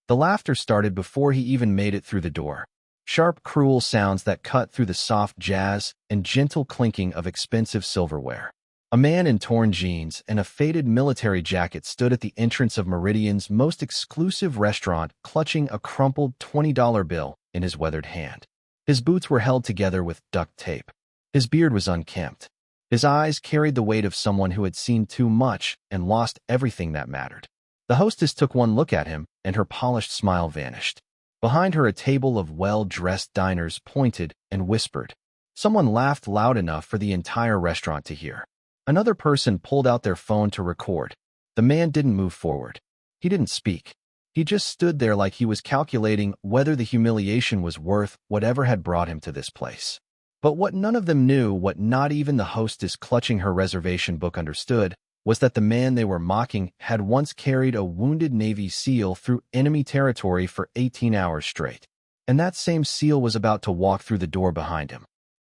The laughter started before he even made it through the door. Sharp, cruel sounds that cut through the soft jazz and gentle clinking of expensive silverware. A man in torn jeans and a faded military jacket stood at the entrance of Meridian's most exclusive restaurant, clutching a crumpled $20 bill in his weathered hand. His boots were held together with duct tape. His beard was unkempt. His eyes carried the weight of someone who had seen too much and lost everything that mattered. The hostess took one look at him, and her polished smile vanished. Behind her, a table of well-dressed diners pointed and whispered. Someone laughed loud enough for the entire restaurant to hear. Another person pulled out their phone to record. The man didn't move forward. He didn't speak. He just stood there like he was calculating whether the humiliation was worth whatever had brought him to this place. But what none of them knew, what not even the hostess clutching her reservation book understood, was that the man they were mocking had once carried a wounded Navy SEAL through enemy territory for 18 hours straight. And that same SEAL was about to walk through the door behind him.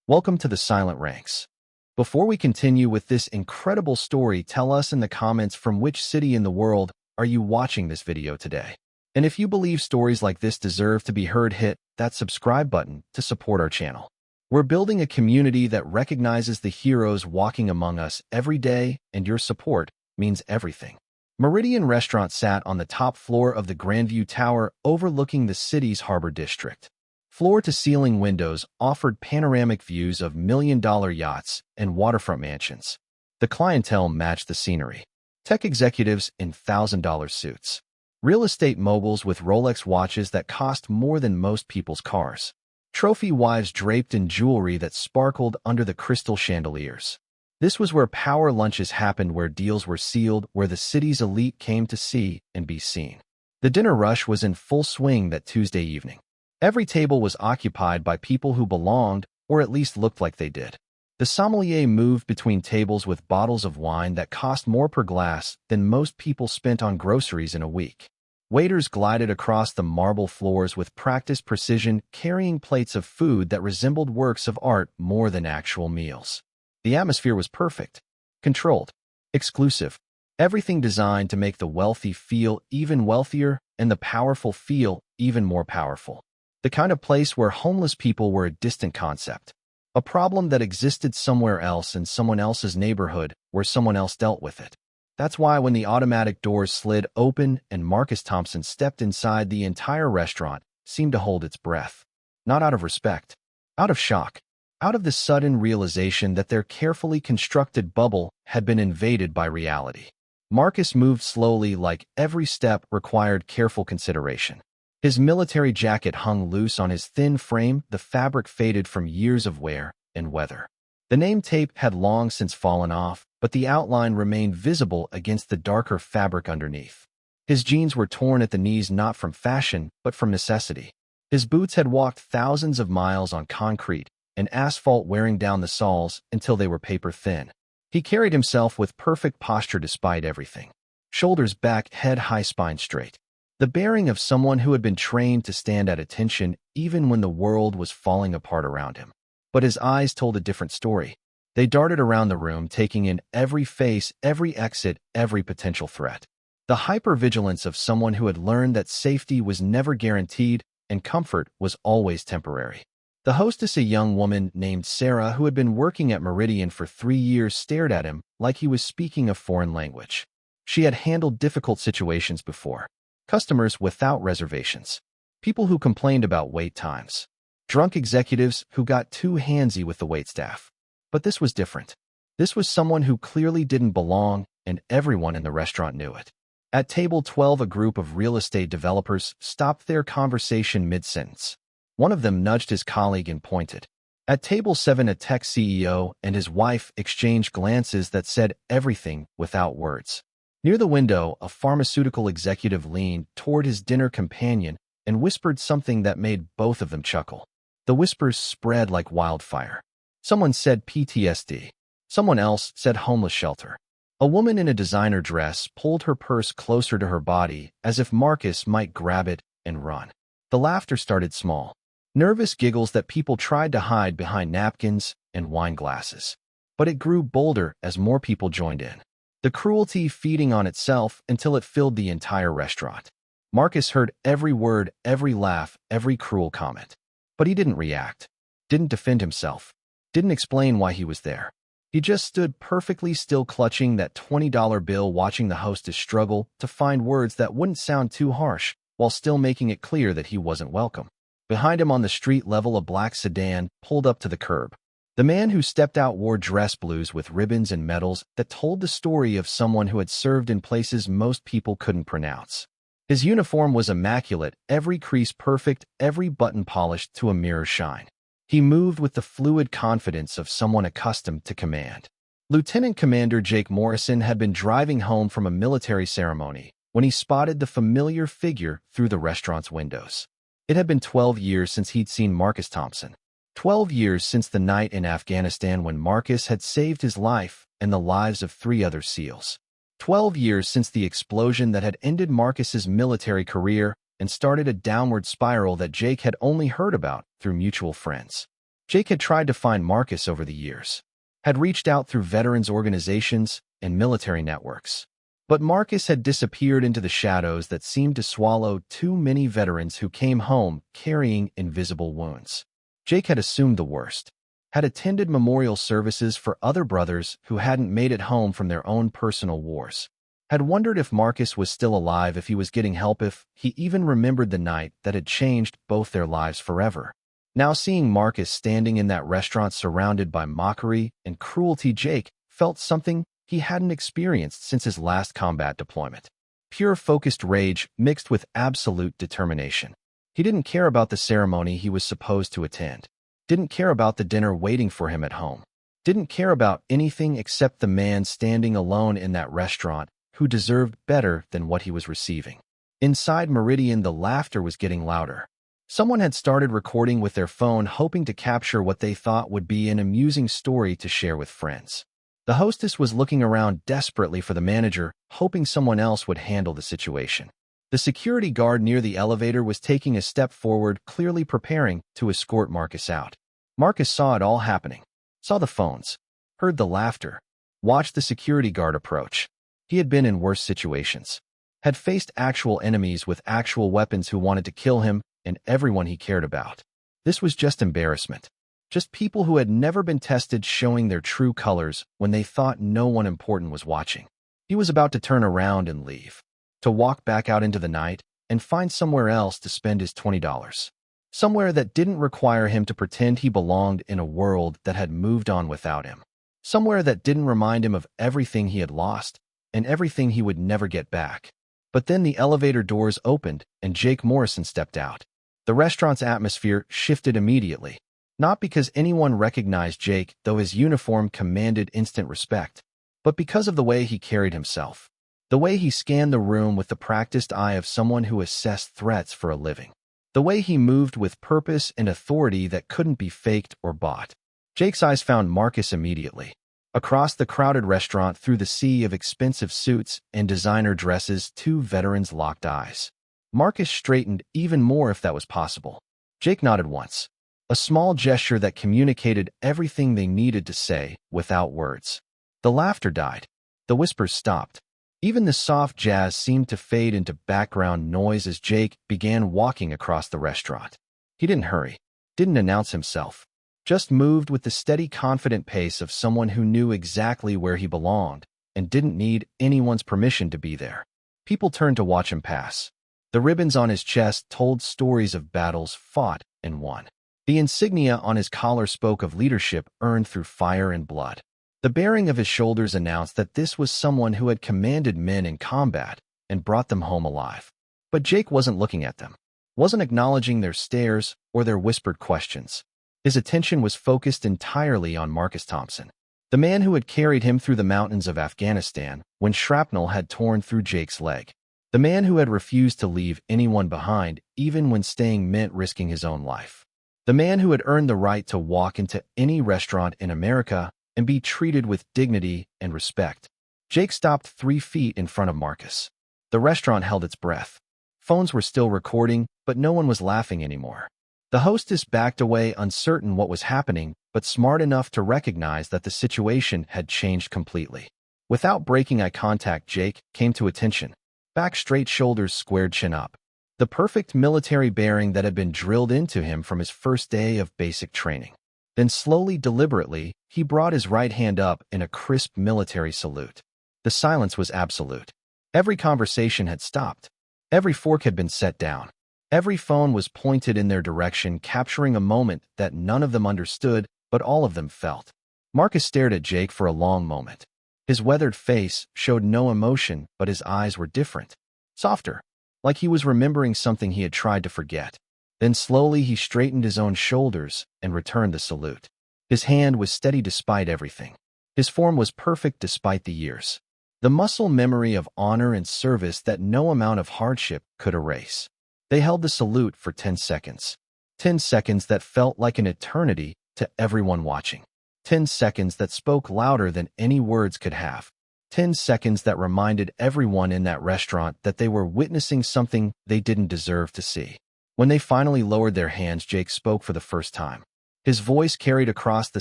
Welcome to the silent ranks. Before we continue with this incredible story, tell us in the comments from which city in the world are you watching this video today. And if you believe stories like this deserve to be heard, hit that subscribe button to support our channel. We're building a community that recognizes the heroes walking among us every day, and your support means everything. Meridian Restaurant sat on the top floor of the Grandview Tower overlooking the city's harbor district. Floor-to-ceiling windows offered panoramic views of million-dollar yachts and waterfront mansions. The clientele matched the scenery. Tech executives in $1,000 suits. Real estate moguls with Rolex watches that cost more than most people's cars. Trophy wives draped in jewelry that sparkled under the crystal chandeliers. This was where power lunches happened, where deals were sealed, where the city's elite came to see and be seen. The dinner rush was in full swing that Tuesday evening. Every table was occupied by people who belonged, or at least looked like they did. The sommelier moved between tables with bottles of wine that cost more per glass than most people spent on groceries in a week. Waiters glided across the marble floors with practiced precision, carrying plates of food that resembled works of art more than actual meals. The atmosphere was perfect, controlled, exclusive, everything designed to make the wealthy feel even wealthier and the powerful feel even more powerful. The kind of place where homeless people were a distant concept, a problem that existed somewhere else in someone else's neighborhood where someone else dealt with it. That's why when the automatic doors slid open and Marcus Thompson stepped inside, the entire restaurant seemed to hold its breath. Not out of respect, out of shock, out of the sudden realization that their carefully constructed bubble had been invaded by reality. Marcus moved slowly, like every step required careful consideration. His military jacket hung loose on his thin frame, the fabric faded from years of wear and weather. The name tape had long since fallen off, but the outline remained visible against the darker fabric underneath. His jeans were torn at the knees, not from fashion, but from necessity. His boots had walked thousands of miles on concrete and asphalt, wearing down the soles until they were paper thin. He carried himself with perfect posture despite everything. Shoulders back, head high, spine straight. The bearing of someone who had been trained to stand at attention even when the world was falling apart around him. But his eyes told a different story. They darted around the room, taking in every face, every exit, every potential threat. The hypervigilance of someone who had learned that safety was never guaranteed and comfort was always temporary. The hostess, a young woman named Sarah who had been working at Meridian for 3 years, stared at him like he was speaking a foreign language. She had handled difficult situations before. Customers without reservations. People who complained about wait times. Drunk executives who got too handsy with the waitstaff. But this was different. This was someone who clearly didn't belong, and everyone in the restaurant knew it. At table 12, a group of real estate developers stopped their conversation mid-sentence. One of them nudged his colleague and pointed. At table 7, a tech CEO and his wife exchanged glances that said everything without words. Near the window, a pharmaceutical executive leaned toward his dinner companion and whispered something that made both of them chuckle. The whispers spread like wildfire. Someone said PTSD. Someone else said homeless shelter. A woman in a designer dress pulled her purse closer to her body as if Marcus might grab it and run. The laughter started small. Nervous giggles that people tried to hide behind napkins and wine glasses. But it grew bolder as more people joined in. The cruelty feeding on itself until it filled the entire restaurant. Marcus heard every word, every laugh, every cruel comment. But he didn't react, didn't defend himself, didn't explain why he was there. He just stood perfectly still, clutching that $20 bill, watching the hostess struggle to find words that wouldn't sound too harsh, while still making it clear that he wasn't welcome. Behind him on the street level, a black sedan pulled up to the curb. The man who stepped out wore dress blues with ribbons and medals that told the story of someone who had served in places most people couldn't pronounce. His uniform was immaculate, every crease perfect, every button polished to a mirror shine. He moved with the fluid confidence of someone accustomed to command. Lieutenant Commander Jake Morrison had been driving home from a military ceremony when he spotted the familiar figure through the restaurant's windows. It had been 12 years since he'd seen Marcus Thompson. 12 years since the night in Afghanistan when Marcus had saved his life and the lives of 3 other SEALs. 12 years since the explosion that had ended Marcus's military career and started a downward spiral that Jake had only heard about through mutual friends. Jake had tried to find Marcus over the years, had reached out through veterans organizations and military networks. But Marcus had disappeared into the shadows that seemed to swallow too many veterans who came home carrying invisible wounds. Jake had assumed the worst, had attended memorial services for other brothers who hadn't made it home from their own personal wars, had wondered if Marcus was still alive, if he was getting help, if he even remembered the night that had changed both their lives forever. Now seeing Marcus standing in that restaurant surrounded by mockery and cruelty, Jake felt something he hadn't experienced since his last combat deployment. Pure focused rage mixed with absolute determination. He didn't care about the ceremony he was supposed to attend, didn't care about the dinner waiting for him at home, didn't care about anything except the man standing alone in that restaurant who deserved better than what he was receiving. Inside Meridian, the laughter was getting louder. Someone had started recording with their phone, hoping to capture what they thought would be an amusing story to share with friends. The hostess was looking around desperately for the manager, hoping someone else would handle the situation. The security guard near the elevator was taking a step forward, clearly preparing to escort Marcus out. Marcus saw it all happening, saw the phones, heard the laughter, watched the security guard approach. He had been in worse situations, had faced actual enemies with actual weapons who wanted to kill him and everyone he cared about. This was just embarrassment. Just people who had never been tested showing their true colors when they thought no one important was watching. He was about to turn around and leave, to walk back out into the night and find somewhere else to spend his $20. Somewhere that didn't require him to pretend he belonged in a world that had moved on without him. Somewhere that didn't remind him of everything he had lost and everything he would never get back. But then the elevator doors opened and Jake Morrison stepped out. The restaurant's atmosphere shifted immediately. Not because anyone recognized Jake, though his uniform commanded instant respect, but because of the way he carried himself. The way he scanned the room with the practiced eye of someone who assessed threats for a living. The way he moved with purpose and authority that couldn't be faked or bought. Jake's eyes found Marcus immediately. Across the crowded restaurant, through the sea of expensive suits and designer dresses, 2 veterans locked eyes. Marcus straightened even more, if that was possible. Jake nodded once. A small gesture that communicated everything they needed to say without words. The laughter died. The whispers stopped. Even the soft jazz seemed to fade into background noise as Jake began walking across the restaurant. He didn't hurry, didn't announce himself, just moved with the steady, confident pace of someone who knew exactly where he belonged and didn't need anyone's permission to be there. People turned to watch him pass. The ribbons on his chest told stories of battles fought and won. The insignia on his collar spoke of leadership earned through fire and blood. The bearing of his shoulders announced that this was someone who had commanded men in combat and brought them home alive. But Jake wasn't looking at them, wasn't acknowledging their stares or their whispered questions. His attention was focused entirely on Marcus Thompson, the man who had carried him through the mountains of Afghanistan when shrapnel had torn through Jake's leg. The man who had refused to leave anyone behind, even when staying meant risking his own life. The man who had earned the right to walk into any restaurant in America and be treated with dignity and respect. Jake stopped 3 feet in front of Marcus. The restaurant held its breath. Phones were still recording, but no one was laughing anymore. The hostess backed away, uncertain what was happening, but smart enough to recognize that the situation had changed completely. Without breaking eye contact, Jake came to attention. Back straight, shoulders squared, chin up. The perfect military bearing that had been drilled into him from his first day of basic training. Then slowly, deliberately, he brought his right hand up in a crisp military salute. The silence was absolute. Every conversation had stopped. Every fork had been set down. Every phone was pointed in their direction, capturing a moment that none of them understood, but all of them felt. Marcus stared at Jake for a long moment. His weathered face showed no emotion, but his eyes were different. Softer, like he was remembering something he had tried to forget. Then slowly he straightened his own shoulders and returned the salute. His hand was steady despite everything. His form was perfect despite the years. The muscle memory of honor and service that no amount of hardship could erase. They held the salute for 10 seconds. 10 seconds that felt like an eternity to everyone watching. 10 seconds that spoke louder than any words could have. 10 seconds that reminded everyone in that restaurant that they were witnessing something they didn't deserve to see. When they finally lowered their hands, Jake spoke for the first time. His voice carried across the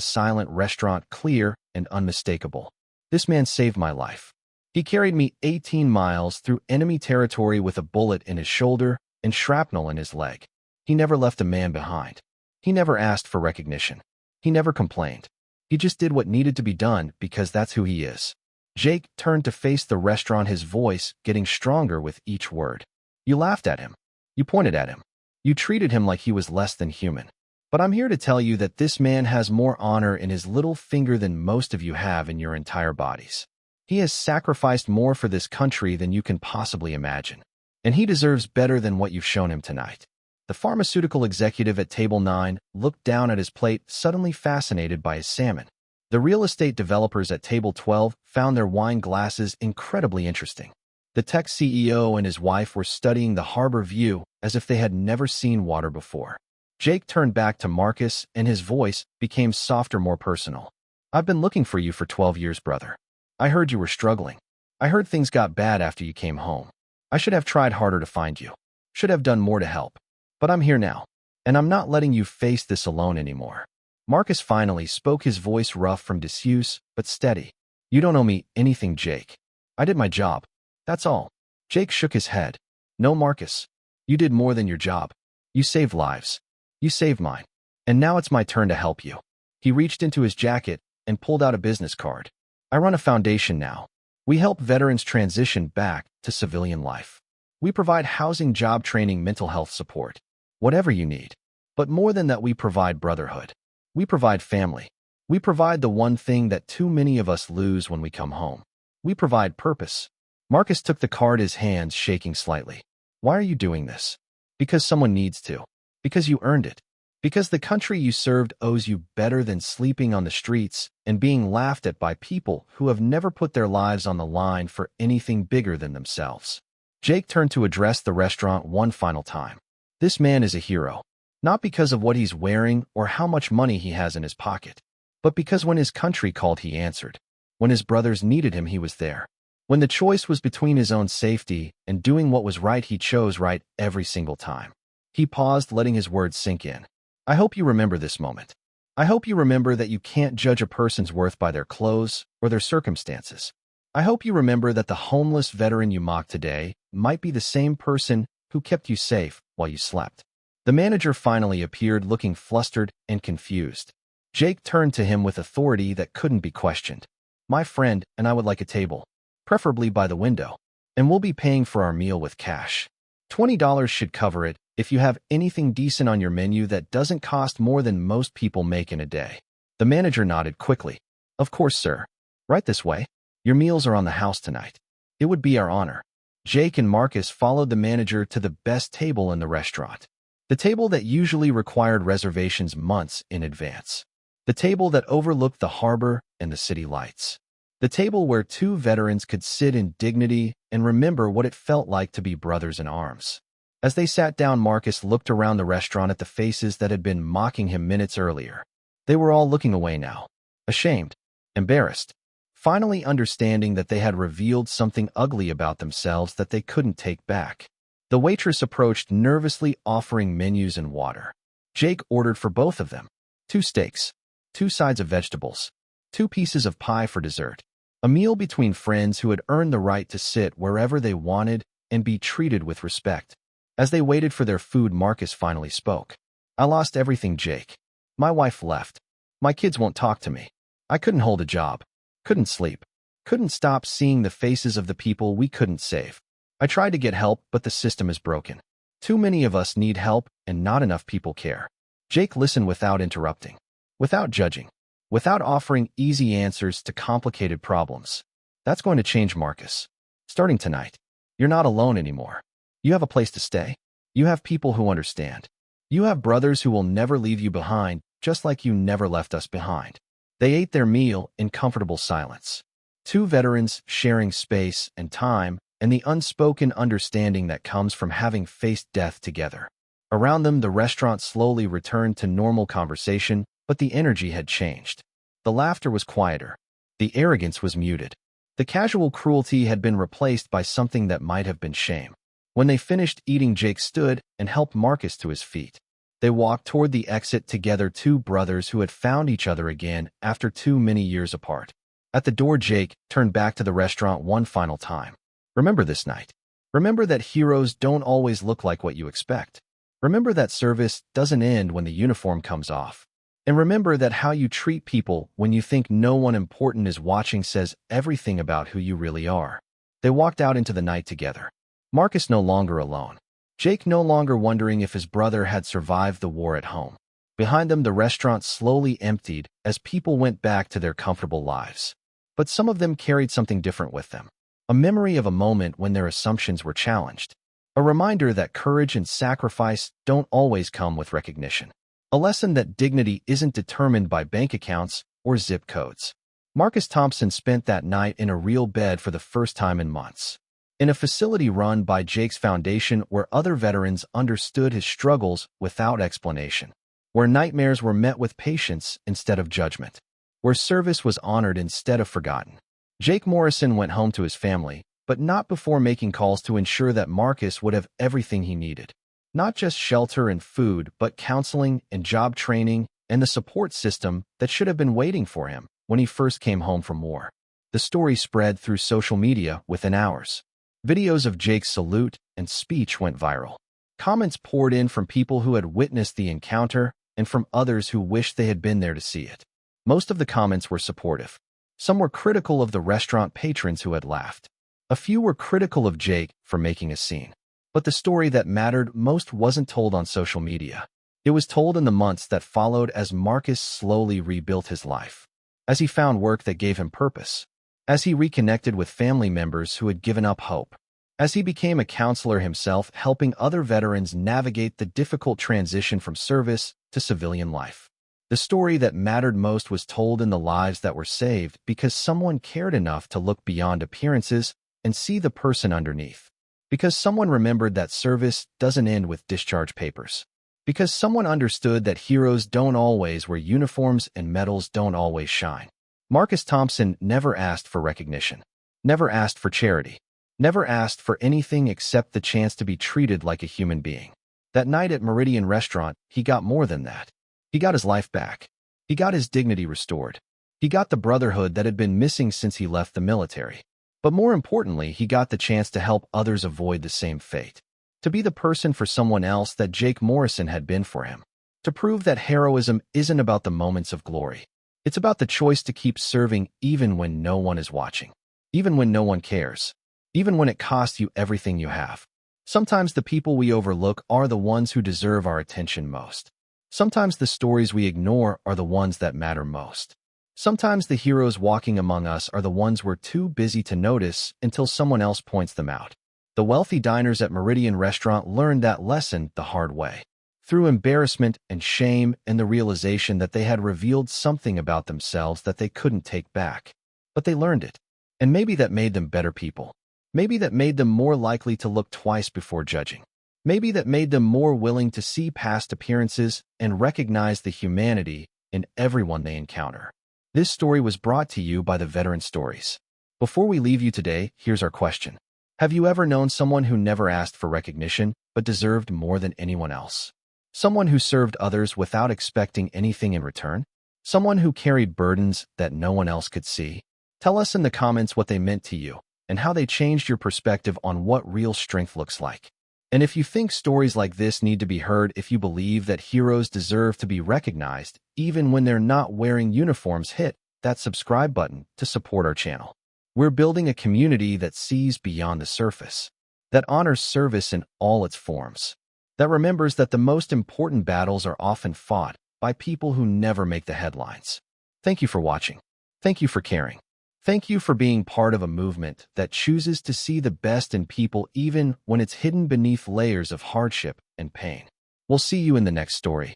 silent restaurant, clear and unmistakable. This man saved my life. He carried me 18 miles through enemy territory with a bullet in his shoulder and shrapnel in his leg. He never left a man behind. He never asked for recognition. He never complained. He just did what needed to be done because that's who he is. Jake turned to face the restaurant, his voice getting stronger with each word. You laughed at him. You pointed at him. You treated him like he was less than human. But I'm here to tell you that this man has more honor in his little finger than most of you have in your entire bodies. He has sacrificed more for this country than you can possibly imagine. And he deserves better than what you've shown him tonight. The pharmaceutical executive at table 9 looked down at his plate, suddenly fascinated by his salmon. The real estate developers at table 12 found their wine glasses incredibly interesting. The tech CEO and his wife were studying the harbor view as if they had never seen water before. Jake turned back to Marcus, and his voice became softer, more personal. I've been looking for you for 12 years, brother. I heard you were struggling. I heard things got bad after you came home. I should have tried harder to find you. Should have done more to help. But I'm here now, and I'm not letting you face this alone anymore. Marcus finally spoke, his voice rough from disuse, but steady. You don't owe me anything, Jake. I did my job. That's all. Jake shook his head. No, Marcus. You did more than your job. You saved lives. You saved mine. And now it's my turn to help you. He reached into his jacket and pulled out a business card. I run a foundation now. We help veterans transition back to civilian life. We provide housing, job training, mental health support. Whatever you need. But more than that, we provide brotherhood. We provide family. We provide the one thing that too many of us lose when we come home. We provide purpose. Marcus took the card, his hands shaking slightly. Why are you doing this? Because someone needs to. Because you earned it. Because the country you served owes you better than sleeping on the streets and being laughed at by people who have never put their lives on the line for anything bigger than themselves. Jake turned to address the restaurant one final time. This man is a hero. Not because of what he's wearing or how much money he has in his pocket, but because when his country called, he answered. When his brothers needed him, he was there. When the choice was between his own safety and doing what was right, he chose right every single time. He paused, letting his words sink in. I hope you remember this moment. I hope you remember that you can't judge a person's worth by their clothes or their circumstances. I hope you remember that the homeless veteran you mock today might be the same person who kept you safe while you slept. The manager finally appeared, looking flustered and confused. Jake turned to him with authority that couldn't be questioned. My friend and I would like a table, preferably by the window, and we'll be paying for our meal with cash. $20 should cover it if you have anything decent on your menu that doesn't cost more than most people make in a day. The manager nodded quickly. Of course, sir. Right this way. Your meals are on the house tonight. It would be our honor. Jake and Marcus followed the manager to the best table in the restaurant. The table that usually required reservations months in advance. The table that overlooked the harbor and the city lights. The table where two veterans could sit in dignity and remember what it felt like to be brothers in arms. As they sat down, Marcus looked around the restaurant at the faces that had been mocking him minutes earlier. They were all looking away now, ashamed, embarrassed, finally understanding that they had revealed something ugly about themselves that they couldn't take back. The waitress approached, nervously offering menus and water. Jake ordered for both of them. 2 steaks, 2 sides of vegetables, 2 pieces of pie for dessert. A meal between friends who had earned the right to sit wherever they wanted and be treated with respect. As they waited for their food, Marcus finally spoke. "I lost everything, Jake. My wife left. My kids won't talk to me. I couldn't hold a job. Couldn't sleep. Couldn't stop seeing the faces of the people we couldn't save. I tried to get help, but the system is broken. Too many of us need help, and not enough people care." Jake listened without interrupting, without judging, without offering easy answers to complicated problems. "That's going to change, Marcus. Starting tonight, you're not alone anymore. You have a place to stay. You have people who understand. You have brothers who will never leave you behind, just like you never left us behind." They ate their meal in comfortable silence. Two veterans sharing space and time, and the unspoken understanding that comes from having faced death together. Around them, the restaurant slowly returned to normal conversation, but the energy had changed. The laughter was quieter. The arrogance was muted. The casual cruelty had been replaced by something that might have been shame. When they finished eating, Jake stood and helped Marcus to his feet. They walked toward the exit together, two brothers who had found each other again after too many years apart. At the door, Jake turned back to the restaurant one final time. "Remember this night. Remember that heroes don't always look like what you expect. Remember that service doesn't end when the uniform comes off. And remember that how you treat people when you think no one important is watching says everything about who you really are." They walked out into the night together. Marcus no longer alone. Jake no longer wondering if his brother had survived the war at home. Behind them, the restaurant slowly emptied as people went back to their comfortable lives. But some of them carried something different with them. A memory of a moment when their assumptions were challenged. A reminder that courage and sacrifice don't always come with recognition. A lesson that dignity isn't determined by bank accounts or zip codes. Marcus Thompson spent that night in a real bed for the first time in months. In a facility run by Jake's Foundation, where other veterans understood his struggles without explanation. Where nightmares were met with patience instead of judgment. Where service was honored instead of forgotten. Jake Morrison went home to his family, but not before making calls to ensure that Marcus would have everything he needed. Not just shelter and food, but counseling and job training and the support system that should have been waiting for him when he first came home from war. The story spread through social media within hours. Videos of Jake's salute and speech went viral. Comments poured in from people who had witnessed the encounter and from others who wished they had been there to see it. Most of the comments were supportive. Some were critical of the restaurant patrons who had laughed. A few were critical of Jake for making a scene. But the story that mattered most wasn't told on social media. It was told in the months that followed as Marcus slowly rebuilt his life. As he found work that gave him purpose. As he reconnected with family members who had given up hope. As he became a counselor himself, helping other veterans navigate the difficult transition from service to civilian life. The story that mattered most was told in the lives that were saved because someone cared enough to look beyond appearances and see the person underneath. Because someone remembered that service doesn't end with discharge papers. Because someone understood that heroes don't always wear uniforms and medals don't always shine. Marcus Thompson never asked for recognition. Never asked for charity. Never asked for anything except the chance to be treated like a human being. That night at Meridian Restaurant, he got more than that. He got his life back. He got his dignity restored. He got the brotherhood that had been missing since he left the military. But more importantly, he got the chance to help others avoid the same fate. To be the person for someone else that Jake Morrison had been for him. To prove that heroism isn't about the moments of glory. It's about the choice to keep serving even when no one is watching. Even when no one cares. Even when it costs you everything you have. Sometimes the people we overlook are the ones who deserve our attention most. Sometimes the stories we ignore are the ones that matter most. Sometimes the heroes walking among us are the ones we're too busy to notice until someone else points them out. The wealthy diners at Meridian Restaurant learned that lesson the hard way. Through embarrassment and shame and the realization that they had revealed something about themselves that they couldn't take back. But they learned it. And maybe that made them better people. Maybe that made them more likely to look twice before judging. Maybe that made them more willing to see past appearances and recognize the humanity in everyone they encounter. This story was brought to you by the Veteran Stories. Before we leave you today, here's our question. Have you ever known someone who never asked for recognition but deserved more than anyone else? Someone who served others without expecting anything in return? Someone who carried burdens that no one else could see? Tell us in the comments what they meant to you and how they changed your perspective on what real strength looks like. And if you think stories like this need to be heard, if you believe that heroes deserve to be recognized, even when they're not wearing uniforms, hit that subscribe button to support our channel. We're building a community that sees beyond the surface, that honors service in all its forms, that remembers that the most important battles are often fought by people who never make the headlines. Thank you for watching. Thank you for caring. Thank you for being part of a movement that chooses to see the best in people even when it's hidden beneath layers of hardship and pain. We'll see you in the next story.